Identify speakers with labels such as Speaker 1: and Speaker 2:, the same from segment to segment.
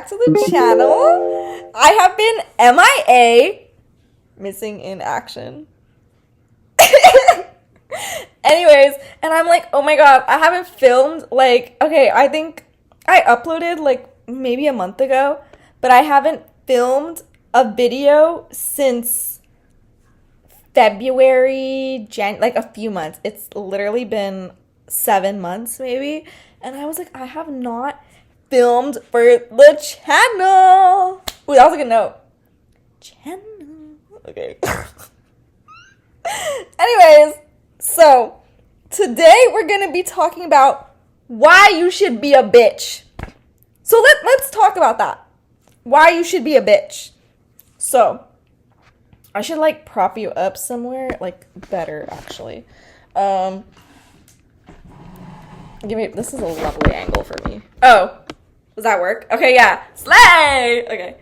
Speaker 1: back to the channel. I have been MIA, missing in action. Anyways, and I'm like, oh my god, I haven't filmed, like, okay, I think I uploaded, like, maybe a month ago, but I haven't filmed a video since February, like a few months. It's literally been 7 months, maybe, and I was like, I have not filmed for the channel. Ooh, that was a good note. Channel. Okay. Anyways, so today we're gonna be talking about why you should be a bitch. So let's talk about that. Why you should be a bitch. So I should like prop you up somewhere, like better actually. This is a lovely angle for me. Oh, does that work? Okay, yeah. Slay! Okay.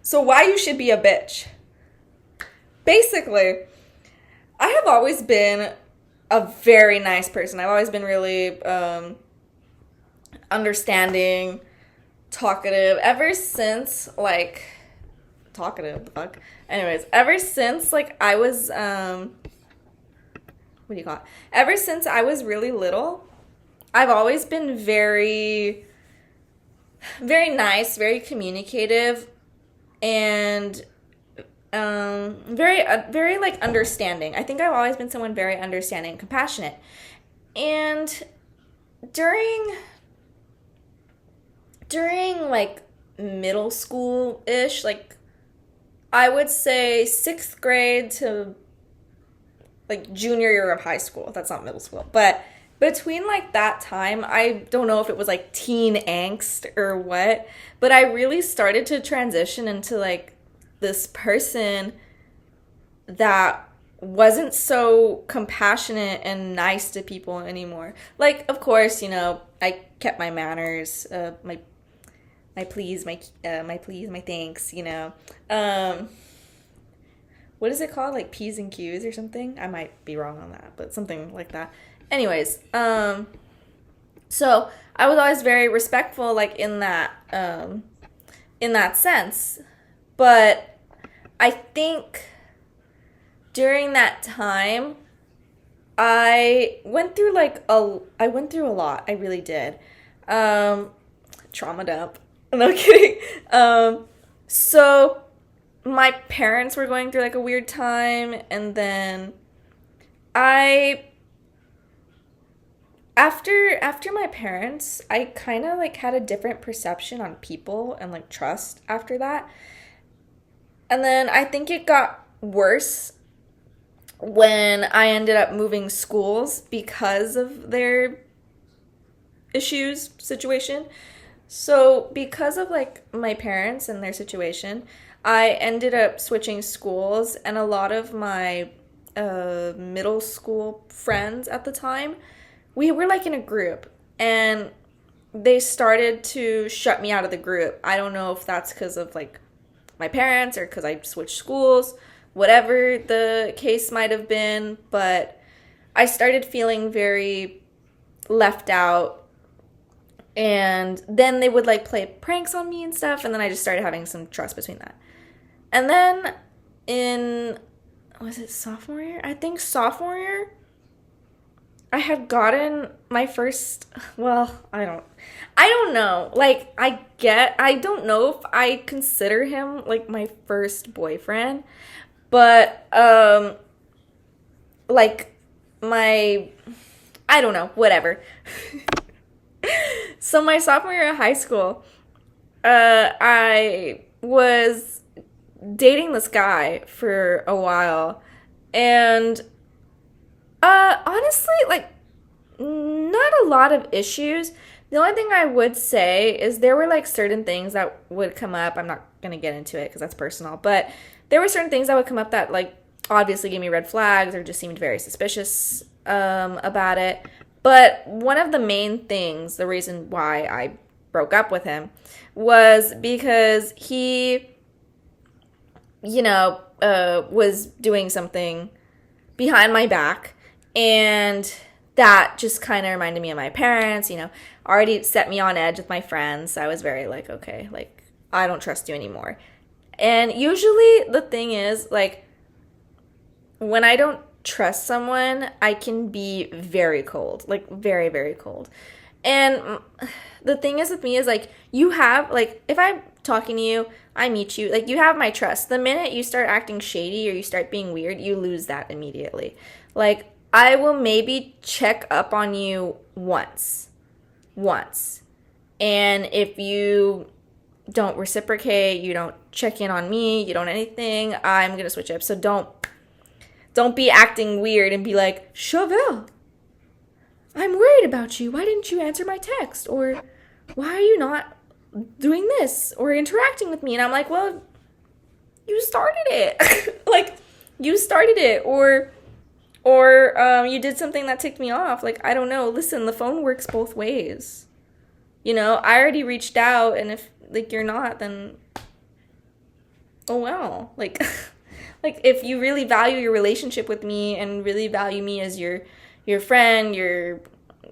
Speaker 1: So why you should be a bitch. Basically, I have always been a very nice person. I've always been really understanding, talkative. Ever since, like, talkative, the fuck? Anyways, ever since, like, I was, what do you call it? Ever since I was really little, I've always been very, very nice, very communicative, and very like understanding. I think I've always been someone very understanding and compassionate. And during like middle school-ish, like I would say 6th grade to like junior year of high school. That's not middle school. But between like that time, I don't know if it was like teen angst or what, but I really started to transition into like this person that wasn't so compassionate and nice to people anymore. Like, of course, you know, I kept my manners, my please, my thanks, you know. What is it called? Like P's and Q's or something? I might be wrong on that, but something like that. Anyways, so I was always very respectful, like in that sense. But I think during that time, I went through a lot. I really did. Trauma dump. No kidding. So my parents were going through like a weird time, and then after my parents, I kind of like had a different perception on people and like trust after that. And then I think it got worse when I ended up moving schools because of their situation. So because of like my parents and their situation, I ended up switching schools, and a lot of my middle school friends at the time, we were like in a group, and they started to shut me out of the group. I don't know if that's because of like my parents or because I switched schools, whatever the case might have been, but I started feeling very left out. And then they would like play pranks on me and stuff, and then I just started having some trust between that. And then was it sophomore year? I think sophomore year, I had gotten my first, well, I don't know. Like, I don't know if I consider him like my first boyfriend, but like I don't know, whatever. So my sophomore year of high school, I was dating this guy for a while, and honestly, like, not a lot of issues. The only thing I would say is there were like certain things that would come up. I'm not gonna get into it because that's personal, but there were certain things that would come up that like obviously gave me red flags or just seemed very suspicious about it. But one of the main things, the reason why I broke up with him, was because he, you know, was doing something behind my back, and that just kind of reminded me of my parents, you know, already set me on edge with my friends. So I was very like, okay, like, I don't trust you anymore. And usually the thing is, like, when I don't trust someone, I can be very cold, like very, very cold. And the thing is with me is like, you have, like, if I'm talking to you, I meet you, like, you have my trust. The minute you start acting shady or you start being weird, you lose that immediately. Like, I will maybe check up on you once. And if you don't reciprocate, you don't check in on me, you don't anything, I'm gonna switch up. So don't be acting weird and be like, Chauvel, I'm worried about you. Why didn't you answer my text? Or why are you not doing this or interacting with me? And I'm like, well, you started it. Like, you started it. Or you did something that ticked me off. Like, I don't know. Listen, the phone works both ways. You know, I already reached out, and if, like, you're not, then, oh well. Like, like, if you really value your relationship with me and really value me as your friend, your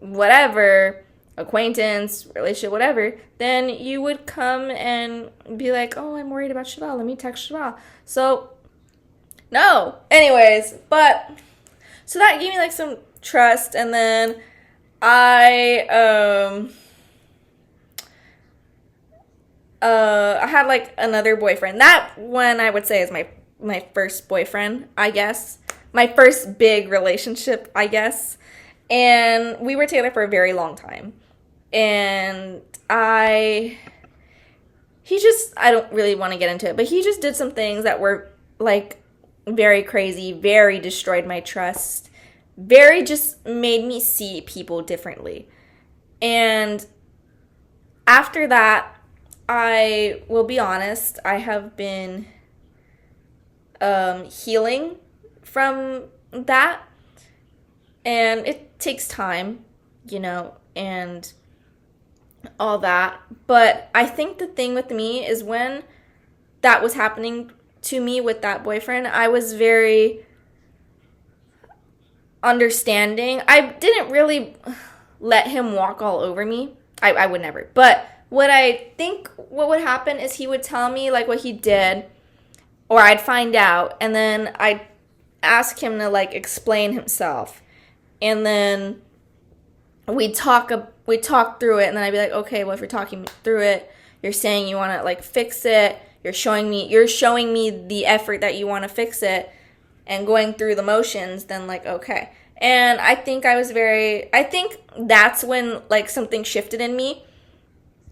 Speaker 1: whatever, acquaintance, relationship, whatever, then you would come and be like, oh, I'm worried about Chauvel. Let me text Chauvel. So, no. Anyways, but, so that gave me, like, some trust, and then I had, like, another boyfriend. That one I would say is my first boyfriend, I guess. My first big relationship, I guess. And we were together for a very long time. And I don't really want to get into it, but he just did some things that were, like, very crazy, very destroyed my trust, very just made me see people differently. And after that, I will be honest, I have been healing from that. And it takes time, you know, and all that. But I think the thing with me is when that was happening to me with that boyfriend, I was very understanding. I didn't really let him walk all over me. I would never. But what would happen is he would tell me, like, what he did, or I'd find out, and then I'd ask him to, like, explain himself. And then we'd talk through it, and then I'd be like, okay, well, if you're talking through it, you're saying you want to, like, fix it, you're showing me the effort that you want to fix it, and going through the motions, then, like, okay. And I think that's when, like, something shifted in me,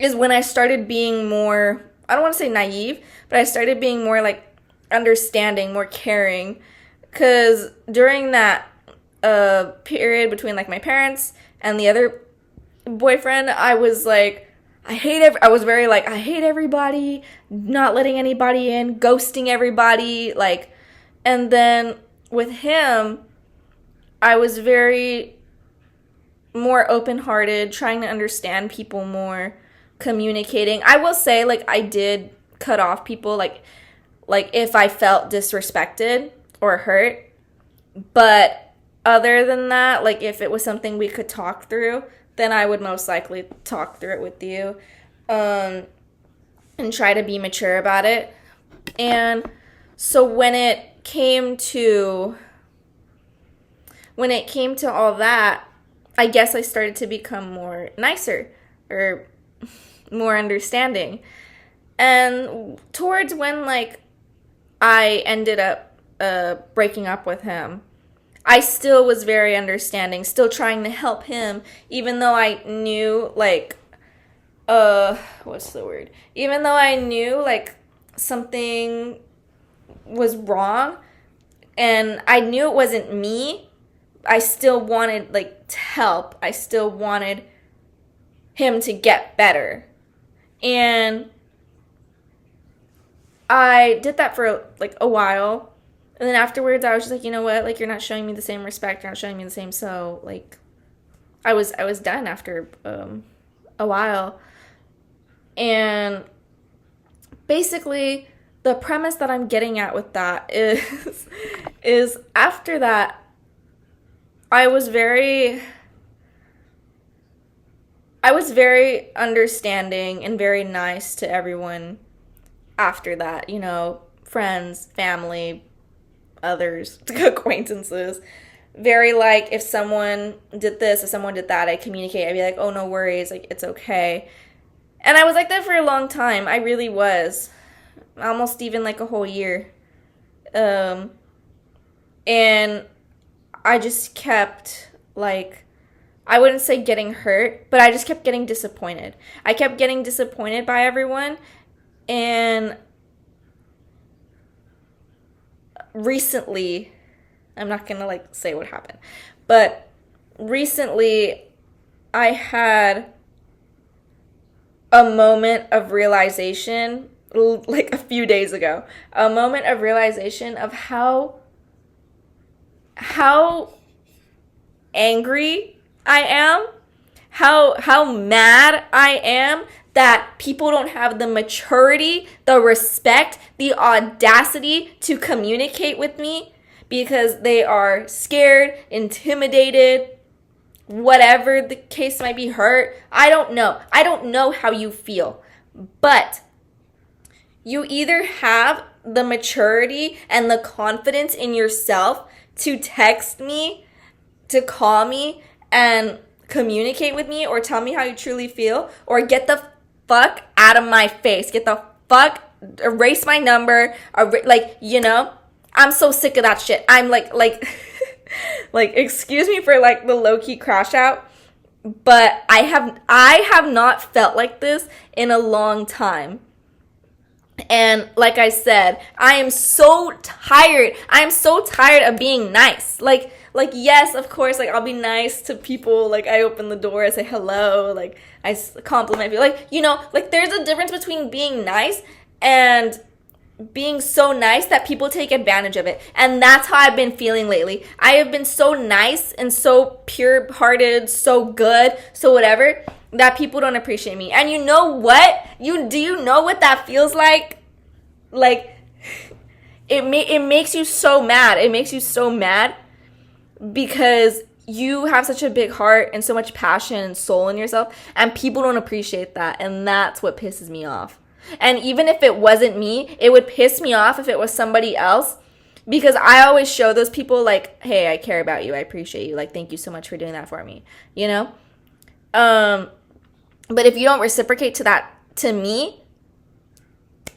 Speaker 1: is when I started being more, I don't want to say naive, but I started being more, like, understanding, more caring, because during that period between, like, my parents and the other boyfriend, I was like, I was very like, I hate everybody, not letting anybody in, ghosting everybody, like. And then with him, I was very more open-hearted, trying to understand people more, communicating. I will say, like, I did cut off people, like if I felt disrespected or hurt, but other than that, like, if it was something we could talk through, then I would most likely talk through it with you, and try to be mature about it. And so when it came to all that, I guess I started to become more nicer or more understanding. And towards when, like, I ended up breaking up with him, I still was very understanding, still trying to help him, even though I knew, like, what's the word? Even though I knew, like, something was wrong, and I knew it wasn't me, I still wanted, like, to help. I still wanted him to get better. And I did that for, like, a while. And then afterwards, I was just like, you know what? Like, you're not showing me the same respect. You're not showing me the same. So, like, I was done after a while. And basically, the premise that I'm getting at with that is after that, I was very understanding and very nice to everyone after that, friends, family, others, acquaintances. Very like, if someone did this, if someone did that, I communicate. I'd be like, oh, no worries, like, it's okay. And I was like that for a long time. I really was. Almost even like a whole year. Um, and I just kept, like, I wouldn't say getting hurt, but I just kept getting disappointed. I kept getting disappointed by everyone. And recently, I'm not gonna like say what happened, but recently I had a moment of realization, like a few days ago, a moment of realization of how angry I am, how mad I am that people don't have the maturity, the respect, the audacity to communicate with me because they are scared, intimidated, whatever the case might be, hurt. I don't know. I don't know how you feel. But you either have the maturity and the confidence in yourself to text me, to call me, and communicate with me or tell me how you truly feel, or get the fuck out of my face. Get the fuck, erase my number, I'm so sick of that shit. I'm like, like, excuse me for like the low-key crash out, but I have not felt like this in a long time. And like I said, I am so tired. I am so tired of being nice. Like, yes, of course, like, I'll be nice to people. Like, I open the door, I say hello, like, I compliment people. Like, like, there's a difference between being nice and being so nice that people take advantage of it. And that's how I've been feeling lately. I have been so nice and so pure-hearted, so good, so whatever, that people don't appreciate me. And you know what? Do you know what that feels like? Like, it makes you so mad. It makes you so mad because you have such a big heart and so much passion and soul in yourself, and people don't appreciate that, and that's what pisses me off. And even if it wasn't me, it would piss me off if it was somebody else, because I always show those people, like, hey, I care about you, I appreciate you, like, thank you so much for doing that for me, but if you don't reciprocate to me,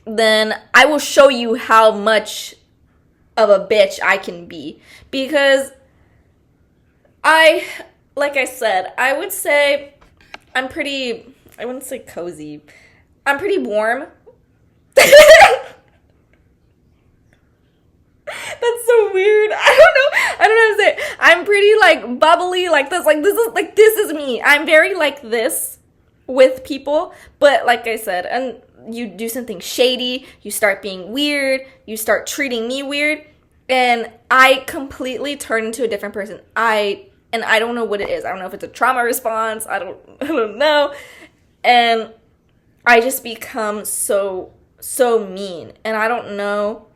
Speaker 1: then I will show you how much of a bitch I can be. Because like I said, I would say I wouldn't say cozy. I'm pretty warm. That's so weird. I don't know how to say it. I'm pretty like bubbly, like this. This is me. I'm very like this with people, but like I said, and you do something shady, you start being weird, you start treating me weird, and I completely turn into a different person. I don't know what it is. I don't know if it's a trauma response. I don't know. And I just become so mean. And I don't know,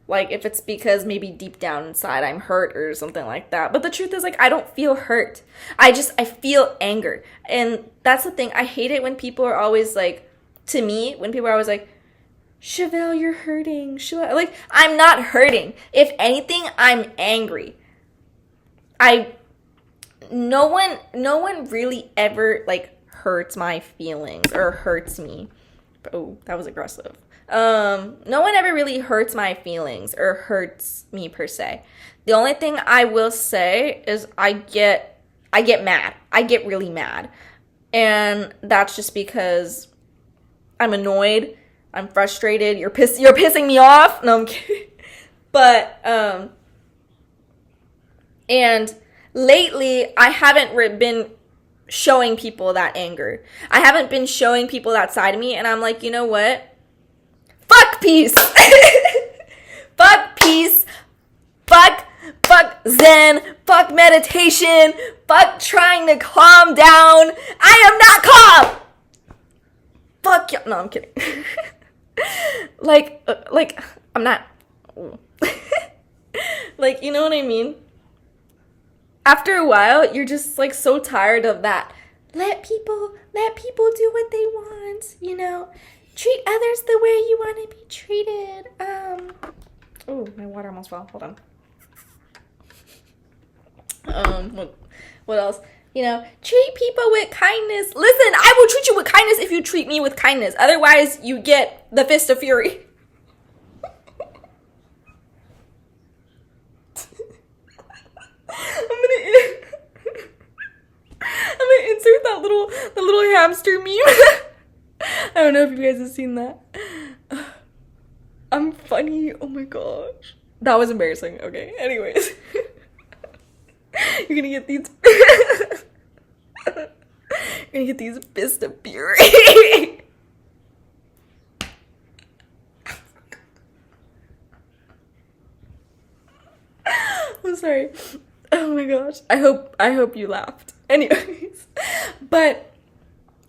Speaker 1: like, if it's because maybe deep down inside I'm hurt or something like that. But the truth is, like, I don't feel hurt. I feel anger. And that's the thing. I hate it when people are always like, to me, when people are always like, Chevelle, you're hurting. Like, I'm not hurting. If anything, I'm angry. No one really ever, like, hurts my feelings or hurts me. Oh, that was aggressive. No one ever really hurts my feelings or hurts me per se. The only thing I will say is I get mad. I get really mad. And that's just because I'm annoyed. I'm frustrated. You're pissing me off. No, I'm kidding. But and lately I haven't been showing people that anger. I haven't been showing people that side of me, and I'm like, you know what? Fuck peace. Fuck peace. Fuck Zen. Fuck meditation. Fuck trying to calm down. I am not calm. Fuck you. No, I'm kidding. like, I'm not. Like, you know what I mean? After a while, you're just, like, so tired of that. Let people do what they want, treat others the way you want to be treated. Oh, my water almost fell. Hold on. What else? Treat people with kindness. Listen, I will treat you with kindness if you treat me with kindness. Otherwise, you get the fist of fury. I'm gonna insert the little hamster meme. I don't know if you guys have seen that. I'm funny. Oh my gosh. That was embarrassing. Okay. Anyways. You're gonna get these You're gonna get these fists of fury. I'm sorry. Oh my gosh. I hope you laughed. Anyways. But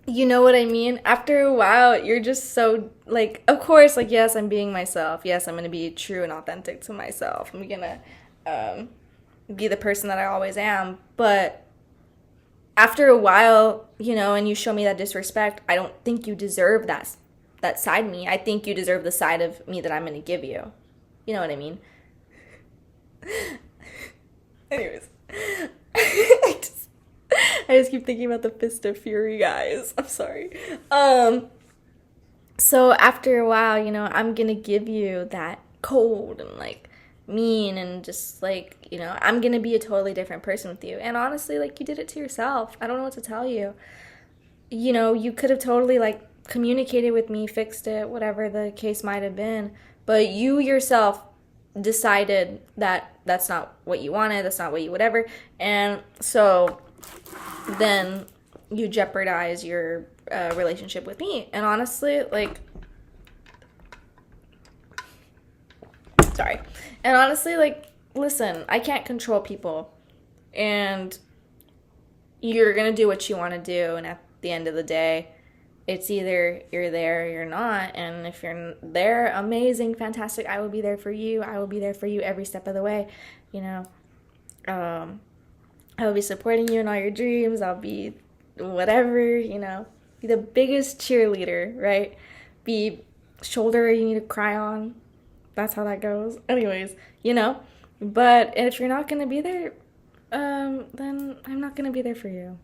Speaker 1: you know what I mean? After a while, you're just so, like, of course, like, yes, I'm being myself. Yes, I'm gonna be true and authentic to myself. I'm gonna be the person that I always am. But after a while, and you show me that disrespect, I don't think you deserve that side of me. I think you deserve the side of me that I'm gonna give you. You know what I mean? Anyways. I just keep thinking about the fist of fury, guys. I'm sorry. So after a while, I'm gonna give you that cold and like mean and just like, I'm gonna be a totally different person with you. And honestly, like, you did it to yourself. I don't know what to tell you. You could have totally like communicated with me, fixed it, whatever the case might have been. But you yourself decided that that's not what you wanted, that's not what you whatever. And so then you jeopardize your relationship with me. And honestly, like, sorry. And honestly, like, listen, I can't control people. And you're going to do what you want to do. And at the end of the day, it's either you're there or you're not. And if you're there, amazing, fantastic. I will be there for you. I will be there for you every step of the way. I will be supporting you in all your dreams. I'll be whatever, be the biggest cheerleader, right? Be shoulder you need to cry on. That's how that goes. Anyways, but if you're not going to be there, then I'm not going to be there for you.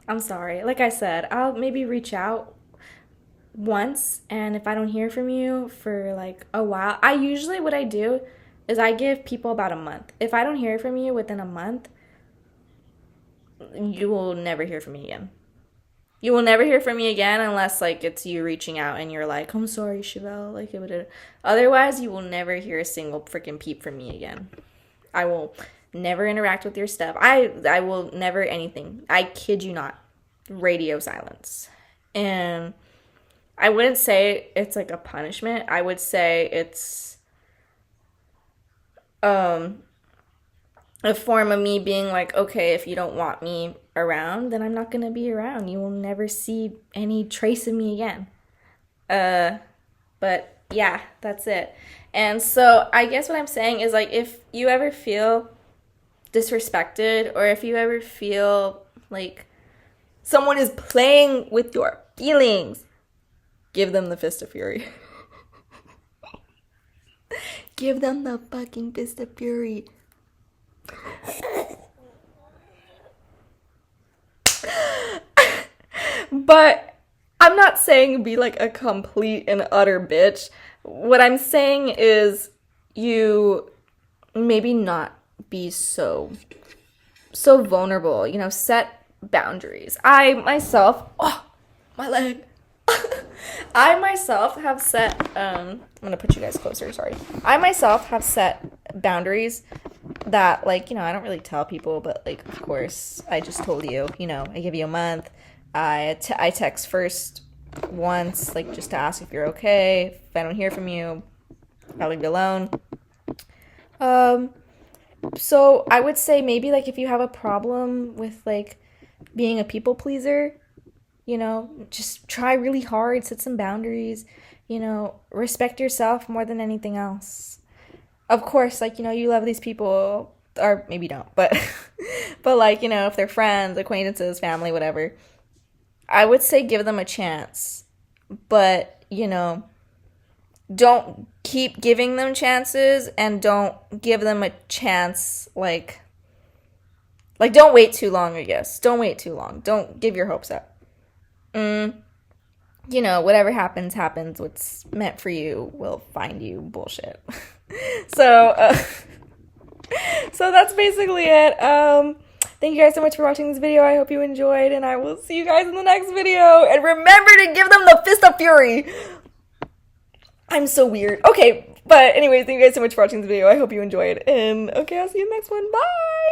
Speaker 1: I'm sorry. Like I said, I'll maybe reach out once, and if I don't hear from you for like a while, what I do is I give people about a month. If I don't hear from you within a month, you will never hear from me again. You will never hear from me again unless, like, it's you reaching out and you're like, I'm sorry, Chevelle. Like, it would. Otherwise, you will never hear a single freaking peep from me again. I will never interact with your stuff. I will never anything. I kid you not. Radio silence. And I wouldn't say it's like a punishment. I would say it's a form of me being like, okay, if you don't want me around, then I'm not going to be around. You will never see any trace of me again. But yeah, that's it. And so I guess what I'm saying is, like, if you ever feel disrespected or if you ever feel like someone is playing with your feelings, give them the fist of fury. Give them the fucking fist of fury. But I'm not saying be like a complete and utter bitch. What I'm saying is you maybe not be so vulnerable, set boundaries. I myself, my leg. I myself have set, I'm going to put you guys closer, sorry. I myself have set boundaries that, like, I don't really tell people, but, like, of course, I just told you, I give you a month. I text first once, like, just to ask if you're okay. If I don't hear from you, I'll leave you alone. So I would say maybe, like, if you have a problem with, like, being a people pleaser, just try really hard, set some boundaries, respect yourself more than anything else. Of course, like, you love these people, or maybe don't, but, but like, if they're friends, acquaintances, family, whatever, I would say give them a chance, but you know, don't keep giving them chances and don't give them a chance like don't wait too long, I guess. Don't wait too long. Don't give your hopes up. Mm, you know, whatever happens, happens. What's meant for you will find you. Bullshit. so, so that's basically it. Thank you guys so much for watching this video. I hope you enjoyed, and I will see you guys in the next video. And remember to give them the fist of fury. I'm so weird. Okay, but anyways, thank you guys so much for watching this video. I hope you enjoyed, and okay, I'll see you in the next one. Bye!